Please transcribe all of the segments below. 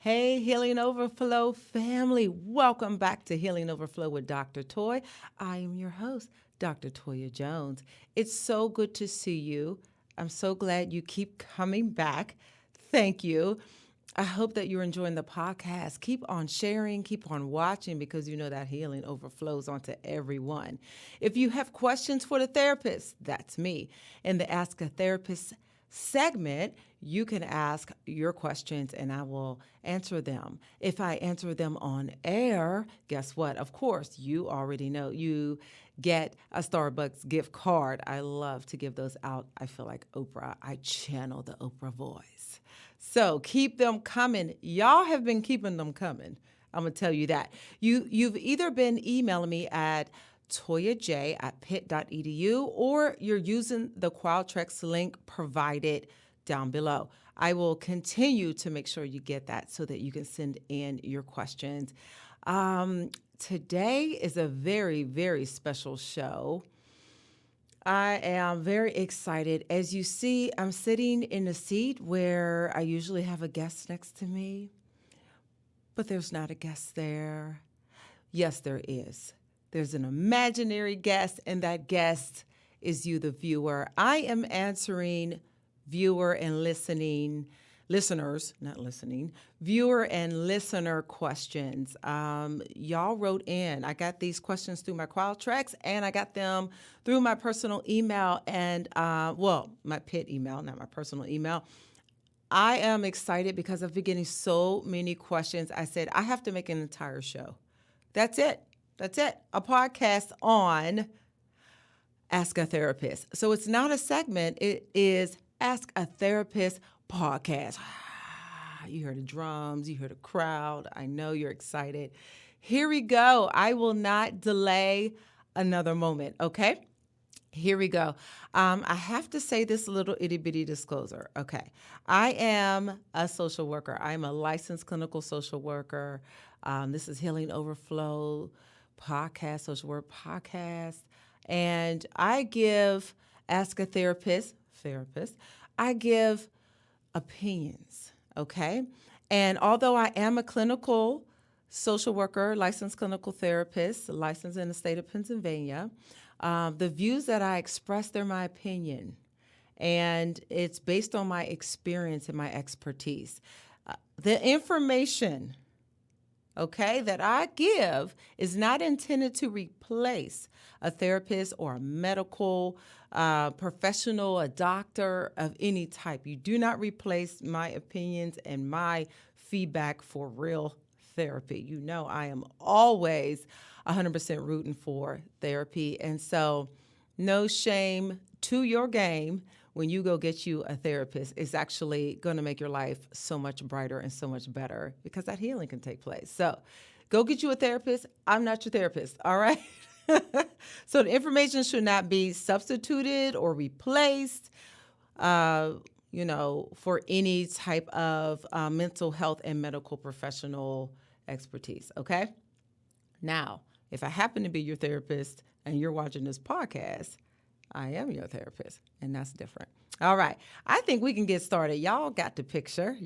Hey, Healing Overflow family. Welcome back to Healing Overflow with Dr. Toy. I am your host, Dr. Toya Jones. It's so good to see you. I'm so glad you keep coming back. Thank you. I hope that you're enjoying the podcast. Keep on sharing, keep on watching because you know that healing overflows onto everyone. If you have questions for the therapist, that's me. In the Ask a Therapist segment, you can ask your questions and I will answer them. If I answer them on air, guess what? Of course, you already know you get a Starbucks gift card. I love to give those out. I feel like Oprah. I channel the Oprah voice. So keep them coming. Y'all have been keeping them coming. I'm going to tell you that. You've either been emailing me at toyaj@pitt.edu or you're using the Qualtrics link provided down below. I will continue to make sure you get that so that you can send in your questions. Today is a very, very special show. I am very excited. As you see, I'm sitting in a seat where I usually have a guest next to me, but there's not a guest there. Yes, there is. There's an imaginary guest, and that guest is you, the viewer. I am answering viewer and viewer and listener questions. Y'all wrote in. I got these questions through my Qualtrics, and I got them through my personal email and, my Pitt email, not my personal email. I am excited because I've been getting so many questions. I said, I have to make an entire show. That's it. A podcast on Ask a Therapist. So it's not a segment. It is Ask a Therapist podcast. You heard the drums. You heard the crowd. I know you're excited. Here we go. I will not delay another moment, okay? Here we go. I have to say this little itty bitty disclosure. Okay. I am a social worker. I'm a licensed clinical social worker. This is Healing Overflow podcast, social work podcast. And I give Ask a Therapist, I give opinions. Okay. And although I am a clinical social worker, licensed clinical therapist, licensed in the state of Pennsylvania, the views that I express, they're my opinion. And it's based on my experience and my expertise. The information, okay, that I give is not intended to replace a therapist or a medical professional, a doctor of any type. You do not replace my opinions and my feedback for real therapy. You know, I am always 100% rooting for therapy. And so no shame to your game when you go get you a therapist. It's actually going to make your life so much brighter and so much better because that healing can take place. So go get you a therapist. I'm not your therapist. All right. So the information should not be substituted or replaced, for any type of mental health and medical professional expertise. Okay. Now, if I happen to be your therapist and you're watching this podcast, I am your therapist, and that's different. All right. I think we can get started. Y'all got the picture.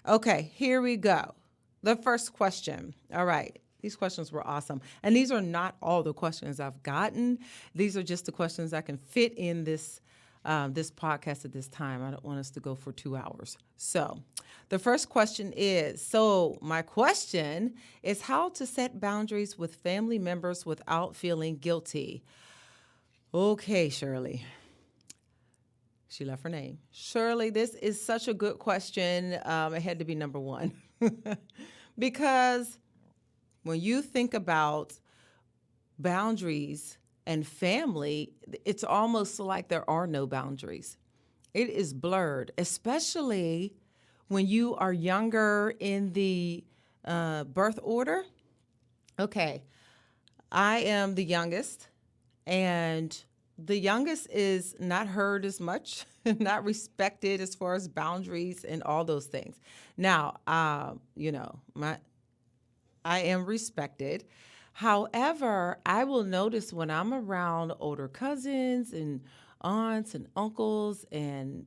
Okay, here we go. The first question. All right. These questions were awesome. And these are not all the questions I've gotten. These are just the questions I can fit in this podcast at this time. I don't want us to go for 2 hours. So the first question is, my question is how to set boundaries with family members without feeling guilty. Okay, Shirley. She left her name. Shirley, this is such a good question. It had to be number one. Because when you think about boundaries and family, it's almost like there are no boundaries. It is blurred, especially when you are younger in the birth order. Okay, I am the youngest, and the youngest is not heard as much, not respected as far as boundaries and all those things. Now, I am respected. However, I will notice when I'm around older cousins and aunts and uncles and,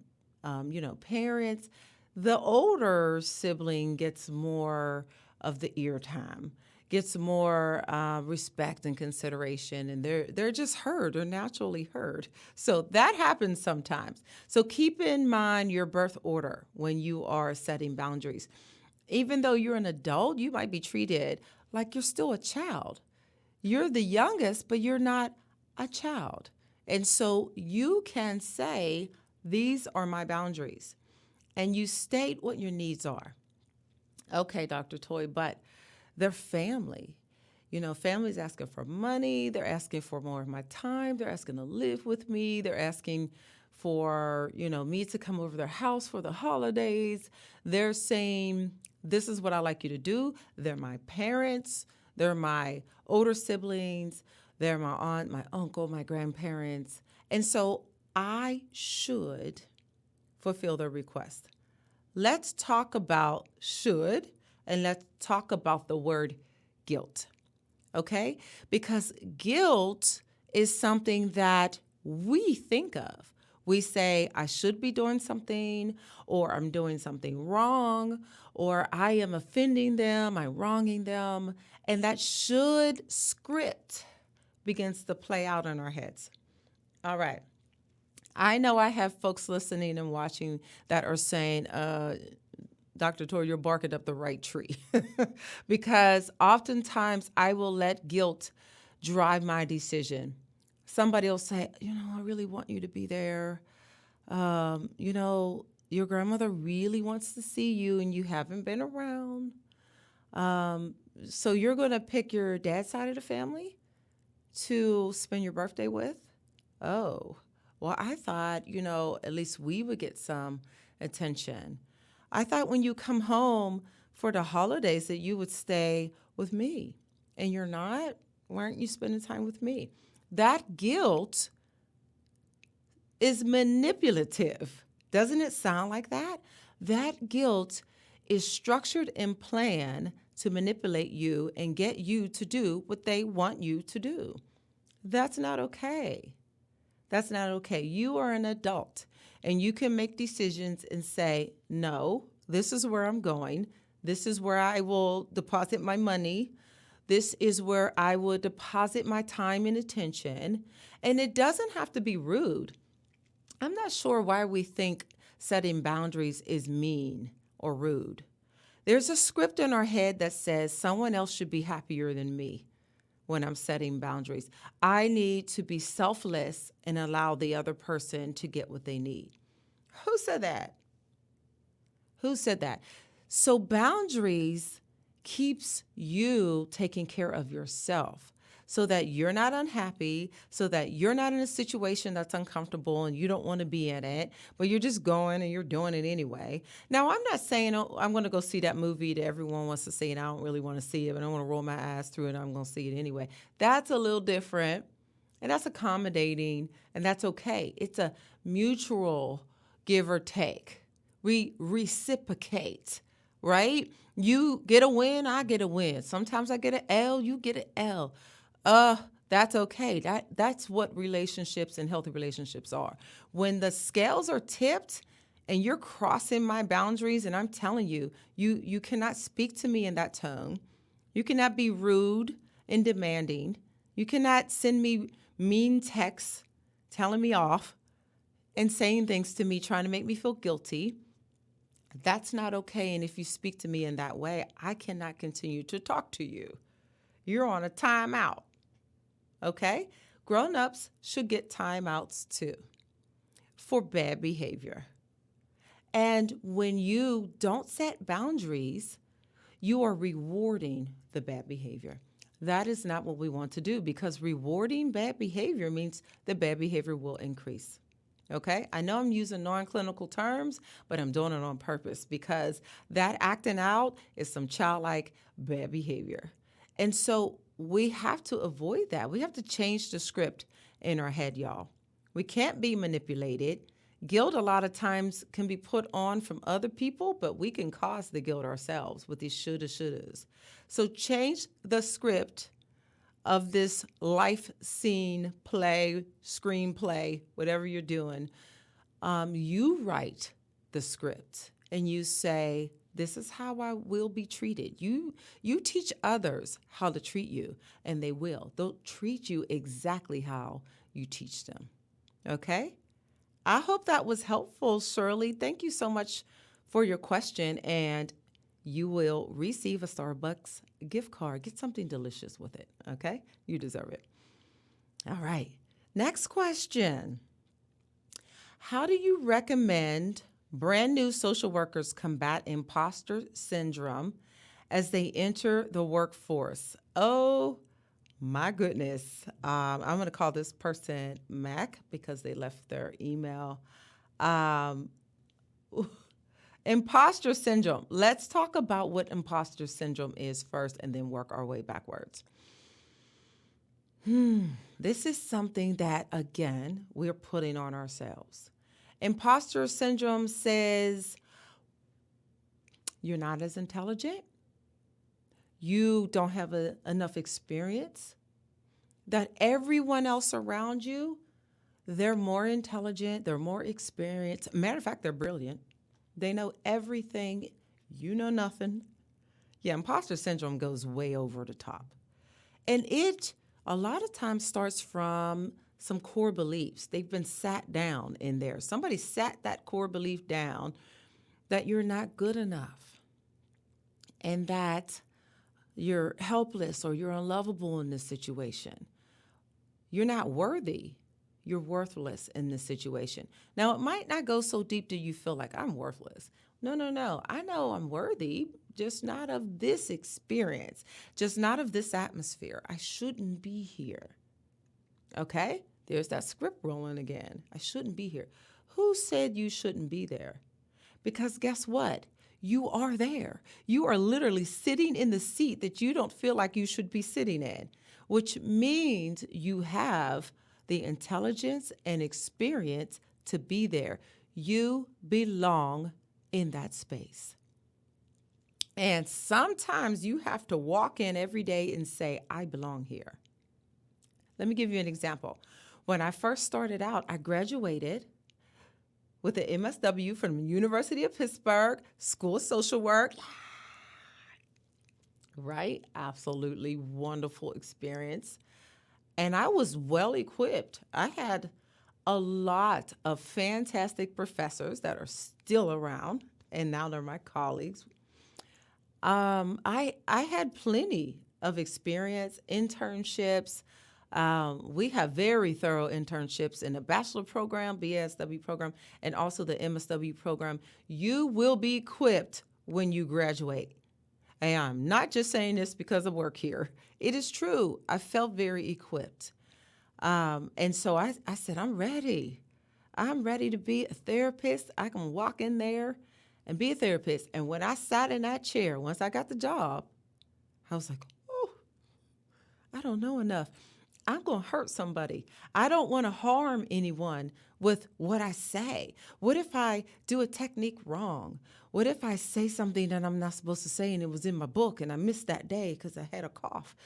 parents, The older sibling gets more of the ear time, gets more respect and consideration, and they're just heard or naturally heard. So that happens sometimes. So keep in mind your birth order when you are setting boundaries. Even though you're an adult, you might be treated like you're still a child. You're the youngest, but you're not a child. And so you can say, these are my boundaries. And you state what your needs are. Okay, Dr. Toy, but they're family. Family's asking for money. They're asking for more of my time. They're asking to live with me. They're asking for, me to come over their house for the holidays. They're saying, this is what I like you to do. They're my parents. They're my older siblings. They're my aunt, my uncle, my grandparents. And so I should fulfill their request. Let's talk about should, and let's talk about the word guilt, okay? Because guilt is something that we think of. We say, I should be doing something, or I'm doing something wrong, or I am offending them, I'm wronging them. And that should script begins to play out in our heads. All right. I know I have folks listening and watching that are saying, Dr. Tor, you're barking up the right tree. Because oftentimes I will let guilt drive my decision. Somebody will say, I really want you to be there. Your grandmother really wants to see you and you haven't been around. So you're going to pick your dad's side of the family to spend your birthday with? Oh, well, I thought, at least we would get some attention. I thought when you come home for the holidays that you would stay with me. And you're not? Why aren't you spending time with me? That guilt is manipulative. Doesn't it sound like that? That guilt is structured and planned to manipulate you and get you to do what they want you to do. That's not okay. That's not okay. You are an adult and you can make decisions and say, no, this is where I'm going. This is where I will deposit my money. This is where I will deposit my time and attention. And it doesn't have to be rude. I'm not sure why we think setting boundaries is mean or rude. There's a script in our head that says someone else should be happier than me when I'm setting boundaries. I need to be selfless and allow the other person to get what they need. Who said that? Who said that? So boundaries keeps you taking care of yourself so that you're not unhappy, so that you're not in a situation that's uncomfortable and you don't want to be in it, but you're just going and you're doing it anyway. Now, I'm not saying, I'm going to go see that movie that everyone wants to see and I don't really want to see it, but I want to roll my eyes through it and I'm going to see it anyway. That's a little different and that's accommodating and that's okay. It's a mutual give or take. We reciprocate, right? You get a win, I get a win. Sometimes I get an L, you get an L. That's okay. That's what relationships and healthy relationships are. When the scales are tipped and you're crossing my boundaries and I'm telling you, you cannot speak to me in that tone. You cannot be rude and demanding. You cannot send me mean texts telling me off and saying things to me trying to make me feel guilty. That's not okay. And if you speak to me in that way, I cannot continue to talk to you. You're on a timeout. Okay? Grown-ups should get timeouts too for bad behavior. And when you don't set boundaries, you are rewarding the bad behavior. That is not what we want to do because rewarding bad behavior means that bad behavior will increase. Okay? I know I'm using non-clinical terms, but I'm doing it on purpose because that acting out is some childlike bad behavior. And so we have to avoid that. We have to change the script in our head, y'all. We can't be manipulated. Guilt a lot of times can be put on from other people, but we can cause the guilt ourselves with these shoulda, shouldas. So change the script of this life scene, play, screenplay, whatever you're doing. You write the script and you say, this is how I will be treated. You teach others how to treat you, and they will. They'll treat you exactly how you teach them. Okay? I hope that was helpful, Shirley. Thank you so much for your question, and you will receive a Starbucks gift card. Get something delicious with it, okay? You deserve it. All right. Next question. How do you recommend brand new social workers combat imposter syndrome as they enter the workforce? Oh, my goodness. I'm going to call this person Mac because they left their email. Um, Imposter syndrome. Let's talk about what imposter syndrome is first and then work our way backwards. This is something that, again, we're putting on ourselves. Imposter syndrome says you're not as intelligent, you don't have enough experience, that everyone else around you, they're more intelligent, they're more experienced. Matter of fact, they're brilliant. They know everything. You know nothing. Yeah, imposter syndrome goes way over the top. And it, a lot of times, starts from some core beliefs. They've been sat down in there. Somebody sat that core belief down that you're not good enough and that you're helpless or you're unlovable in this situation. You're not worthy. You're worthless in this situation. Now, it might not go so deep that you feel like I'm worthless. No. I know I'm worthy, just not of this experience, just not of this atmosphere. I shouldn't be here. Okay? There's that script rolling again. I shouldn't be here. Who said you shouldn't be there? Because guess what? You are there. You are literally sitting in the seat that you don't feel like you should be sitting in, which means you have the intelligence and experience to be there. You belong in that space. And sometimes you have to walk in every day and say, I belong here. Let me give you an example. When I first started out, I graduated with an MSW from the University of Pittsburgh, School of Social Work. Right? Absolutely wonderful experience. And I was well equipped. I had a lot of fantastic professors that are still around, and now they're my colleagues. I had plenty of experience, internships. We have very thorough internships in the bachelor program, BSW program, and also the MSW program. You will be equipped when you graduate. And I'm not just saying this because I work here. It is true. I felt very equipped. And so I said, I'm ready. I'm ready to be a therapist. I can walk in there and be a therapist. And when I sat in that chair, once I got the job, I was like, oh, I don't know enough. I'm going to hurt somebody. I don't want to harm anyone with what I say. What if I do a technique wrong? What if I say something that I'm not supposed to say and it was in my book and I missed that day because I had a cough,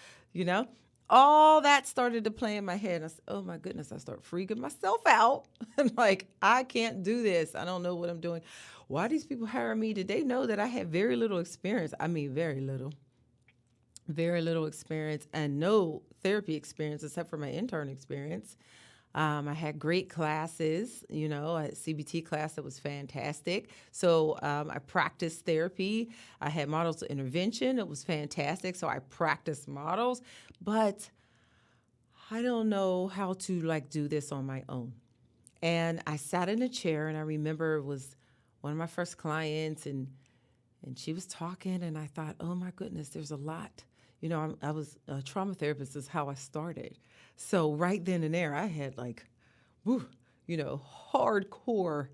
All that started to play in my head. I said, oh my goodness, I start freaking myself out. I'm like, I can't do this. I don't know what I'm doing. Why these people hire me? Did they know that I had very little experience? I mean, very little experience and no therapy experience except for my intern experience. I had great classes, a CBT class that was fantastic. So I practiced therapy. I had models of intervention. It was fantastic. So I practiced models, but I don't know how to do this on my own. And I sat in a chair, and I remember it was one of my first clients, and she was talking, and I thought, oh my goodness, there's a lot. I was a trauma therapist is how I started. So right then and there, I had hardcore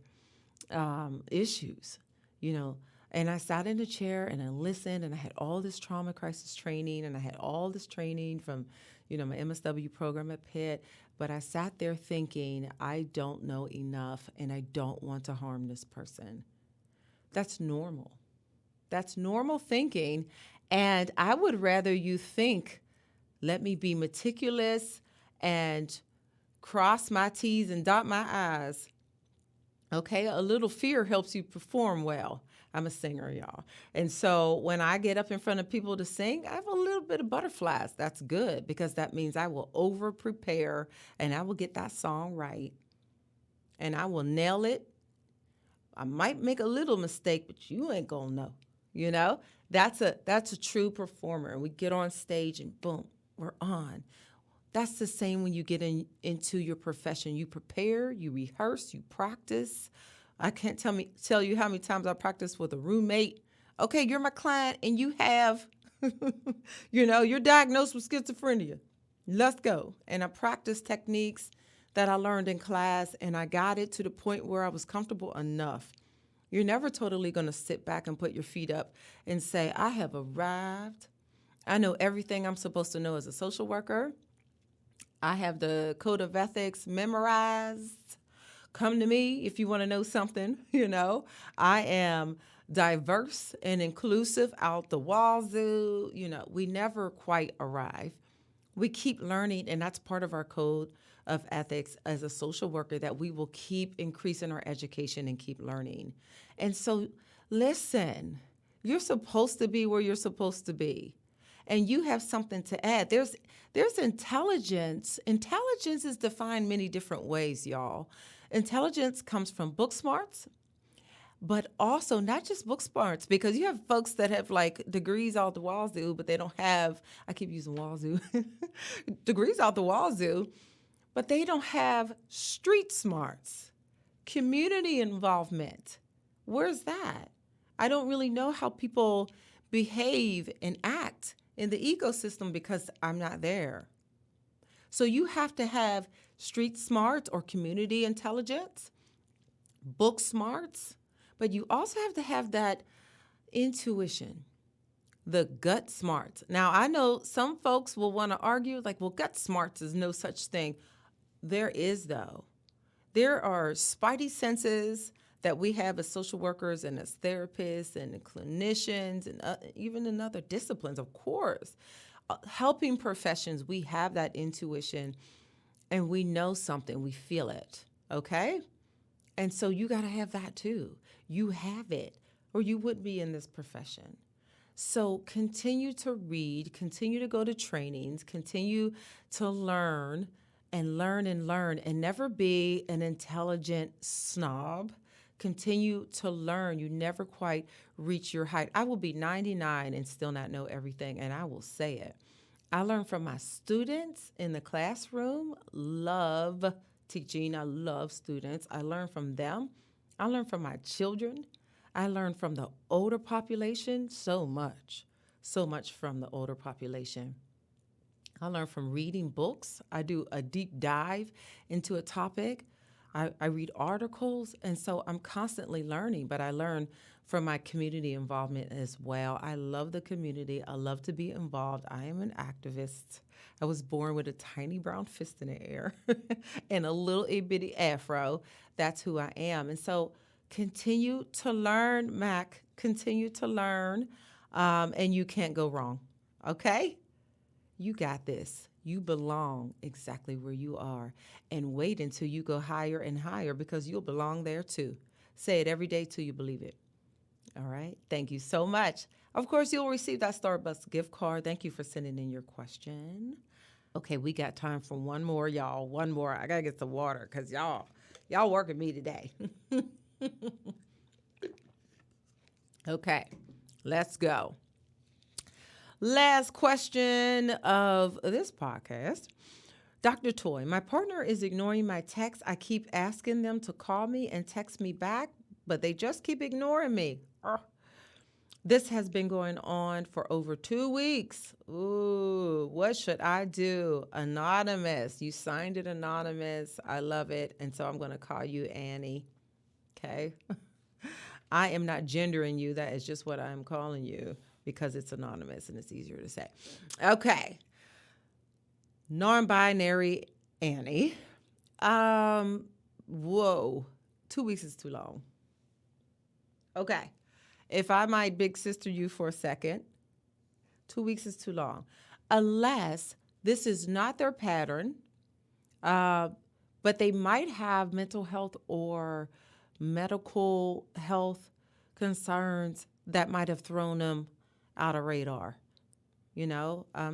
issues, and I sat in a chair and I listened, and I had all this trauma crisis training, and I had all this training from, my MSW program at Pitt. But I sat there thinking, I don't know enough and I don't want to harm this person. That's normal. That's normal thinking. And I would rather you think, let me be meticulous and cross my T's and dot my I's Okay, a little fear helps you perform well. I'm a singer, y'all. And so when I get up in front of people to sing, I have a little bit of butterflies. That's good because that means I will over prepare and I will get that song right and I will nail it. I might make a little mistake, but you ain't gonna know. You know? That's a true performer. And we get on stage and boom, we're on. That's the same when you get into your profession. You prepare, you rehearse, you practice. I can't tell you how many times I practiced with a roommate. Okay, you're my client and you have, you're diagnosed with schizophrenia. Let's go. And I practiced techniques that I learned in class and I got it to the point where I was comfortable enough. You're never totally going to sit back and put your feet up and say, I have arrived. I know everything I'm supposed to know as a social worker. I have the code of ethics memorized. Come to me if you want to know something, I am diverse and inclusive out the wazoo. We never quite arrive. We keep learning, and that's part of our code of ethics as a social worker that we will keep increasing our education and keep learning. And so, listen, you're supposed to be where you're supposed to be. And you have something to add. There's intelligence. Intelligence is defined many different ways, y'all. Intelligence comes from book smarts, but also not just book smarts, because you have folks that have like degrees out the wazoo, but they don't have, I keep using wazoo, degrees out the wazoo, but they don't have street smarts, community involvement. Where's that? I don't really know how people behave and act in the ecosystem because I'm not there. So you have to have street smarts or community intelligence, book smarts, but you also have to have that intuition, the gut smarts. Now, I know some folks will want to argue like, well, gut smarts is no such thing. There is, though. There are spidey senses that we have as social workers and as therapists and clinicians and even in other disciplines, of course. Helping professions, we have that intuition and we know something, we feel it, okay? And so you got to have that too. You have it, or you wouldn't be in this profession. So continue to read, continue to go to trainings, continue to learn and learn and learn, and never be an intelligent snob. Continue to learn. You never quite reach your height. I will be 99 and still not know everything, and I will say it. I learn from my students in the classroom. Love teaching. I love students. I learn from them. I learn from my children. I learn from the older population so much from the older population. I learn from reading books. I do a deep dive into a topic. I read articles, and so I'm constantly learning, but I learn from my community involvement as well. I love the community. I love to be involved. I am an activist. I was born with a tiny brown fist in the air and a little itty-bitty afro. That's who I am. And so continue to learn, Mac. Continue to learn, and you can't go wrong, okay? You got this. You belong exactly where you are. And wait until you go higher and higher because you'll belong there too. Say it every day till you believe it. All right. Thank you so much. Of course, you'll receive that Starbucks gift card. Thank you for sending in your question. Okay, we got time for one more, y'all. One more. I got to get some water because y'all working me today. Okay, let's go. Last question of this podcast. Dr. Toy, my partner is ignoring my texts. I keep asking them to call me and text me back, but they just keep ignoring me. This has been going on for over 2 weeks. Ooh, what should I do? Anonymous. You signed it anonymous. I love it. And so I'm going to call you Annie. Okay? I am not gendering you. That is just what I'm calling you because it's anonymous and it's easier to say. Okay. Non-binary Annie. Whoa. 2 weeks is too long. Okay. If I might big sister you for a second, 2 weeks is too long. Unless this is not their pattern, but they might have mental health or medical health concerns that might have thrown them out of radar.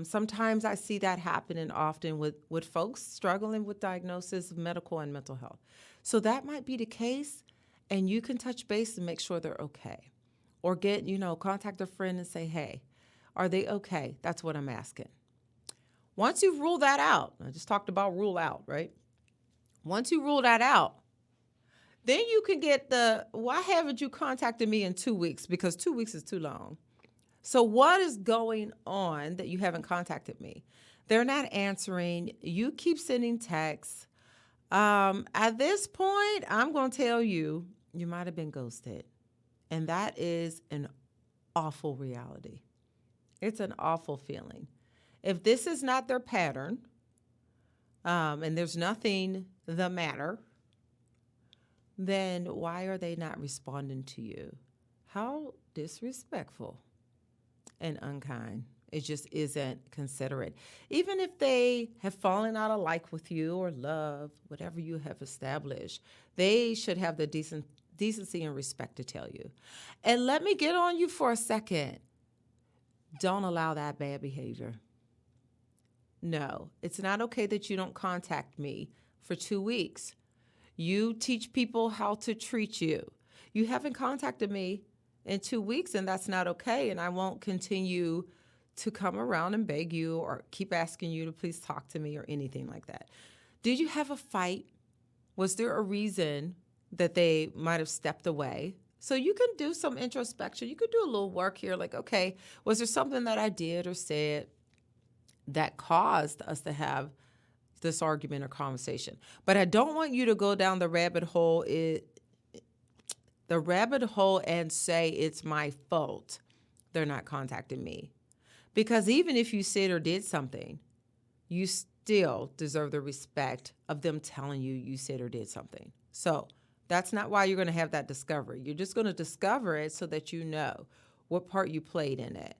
Sometimes I see that happening often with folks struggling with diagnosis of medical and mental health. So that might be the case, and you can touch base and make sure they're okay. Or contact a friend and say, hey, are they okay? That's what I'm asking. Once you've ruled that out, I just talked about rule out, right? Once you rule that out, then you can get why haven't you contacted me in 2 weeks? Because 2 weeks is too long. So what is going on that you haven't contacted me? They're not answering. You keep sending texts. At this point, I'm going to tell you, you might have been ghosted. And that is an awful reality. It's an awful feeling. If this is not their pattern, and there's nothing the matter, then why are they not responding to you? How disrespectful and unkind. It just isn't considerate. Even if they have fallen out of like with you or love, whatever you have established, they should have the decency and respect to tell you. And let me get on you for a second. Don't allow that bad behavior. No, it's not okay that you don't contact me for 2 weeks. You teach people how to treat you. You haven't contacted me in 2 weeks, and that's not okay. And I won't continue to come around and beg you or keep asking you to please talk to me or anything like that. Did you have a fight? Was there a reason that they might have stepped away? So you can do some introspection. You could do a little work here, like, okay, was there something that I did or said that caused us to have this argument or conversation? But I don't want you to go down the rabbit hole and say it's my fault they're not contacting me. Because even if you said or did something, you still deserve the respect of them telling you you said or did something. So that's not why you're going to have that discovery. You're just going to discover it so that you know what part you played in it.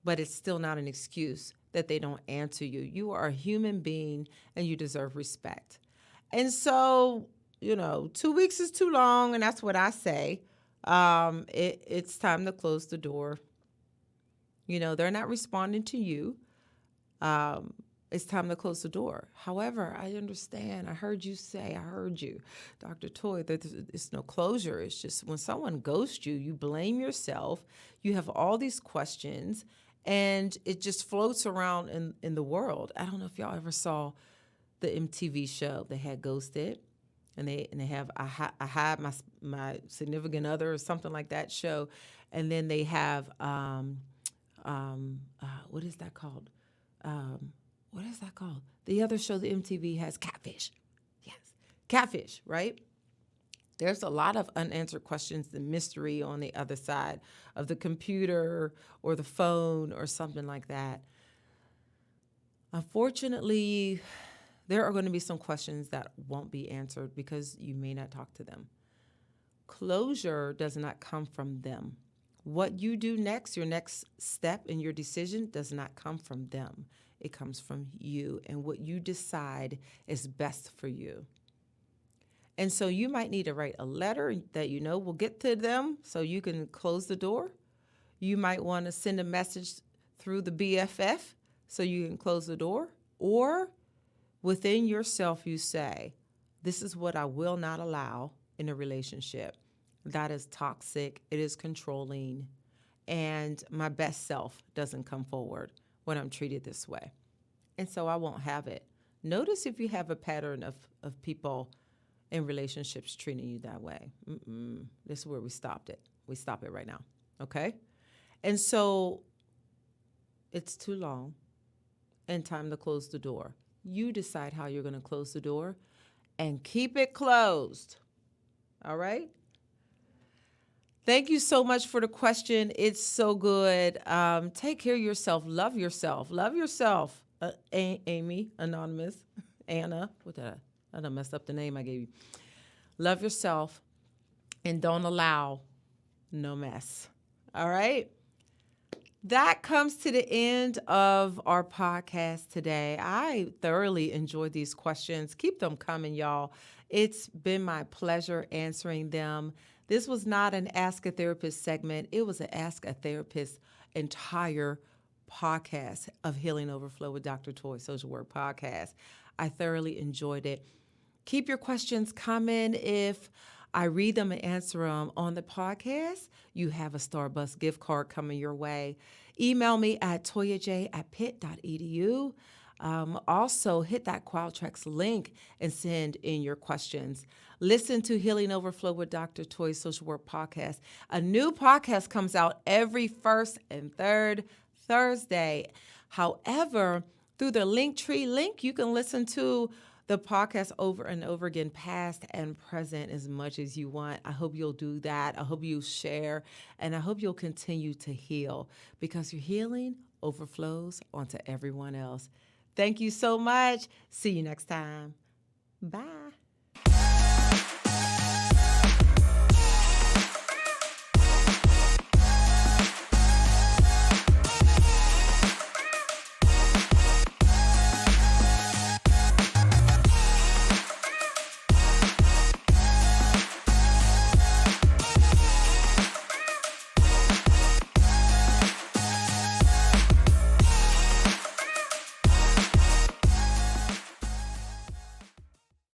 But it's still not an excuse that they don't answer you. You are a human being and you deserve respect. And so, 2 weeks is too long, and that's what I say. It's time to close the door. They're not responding to you. It's time to close the door. However, I understand. I heard you, Dr. Toy, that there's no closure. It's just when someone ghosts you, you blame yourself. You have all these questions, and it just floats around in the world. I don't know if y'all ever saw the MTV show they had Ghosted, and they have I Had My Significant Other or something like that show, and then they have what is that called? What is that called? The other show the MTV has, Catfish. Yes, Catfish, right? There's a lot of unanswered questions and mystery on the other side of the computer or the phone or something like that. Unfortunately, there are going to be some questions that won't be answered because you may not talk to them. Closure does not come from them. What you do next, your next step in your decision, does not come from them. It comes from you and what you decide is best for you. And so you might need to write a letter that will get to them so you can close the door. You might want to send a message through the BFF so you can close the door. Or within yourself, you say, this is what I will not allow in a relationship. That is toxic, it is controlling, and my best self doesn't come forward when I'm treated this way. And so I won't have it. Notice if you have a pattern of people in relationships treating you that way. This is where we stopped it. We stop it right now, okay? And so it's too long and time to close the door. You decide how you're going to close the door and keep it closed, all right? Thank you so much for the question. It's so good. Take care of yourself. Love yourself. Love yourself. Amy, Anonymous, Anna. What did I done messed up the name I gave you. Love yourself and don't allow no mess. All right? That comes to the end of our podcast today. I thoroughly enjoyed these questions. Keep them coming, y'all. It's been my pleasure answering them. This was not an Ask a Therapist segment, it was an Ask a Therapist entire podcast of Healing Overflow with Dr. Toy Social Work podcast. I thoroughly enjoyed it. Keep your questions coming. If I read them and answer them on the podcast, you have a Starbucks gift card coming your way. Email me at toyaj@pitt.edu. Also, hit that Qualtrics link and send in your questions. Listen to Healing Overflow with Dr. Toy Social Work podcast. A new podcast comes out every first and third Thursday. However, through the Linktree link, you can listen to the podcast over and over again, past and present, as much as you want. I hope you'll do that. I hope you'll share, and I hope you'll continue to heal, because your healing overflows onto everyone else. Thank you so much. See you next time. Bye.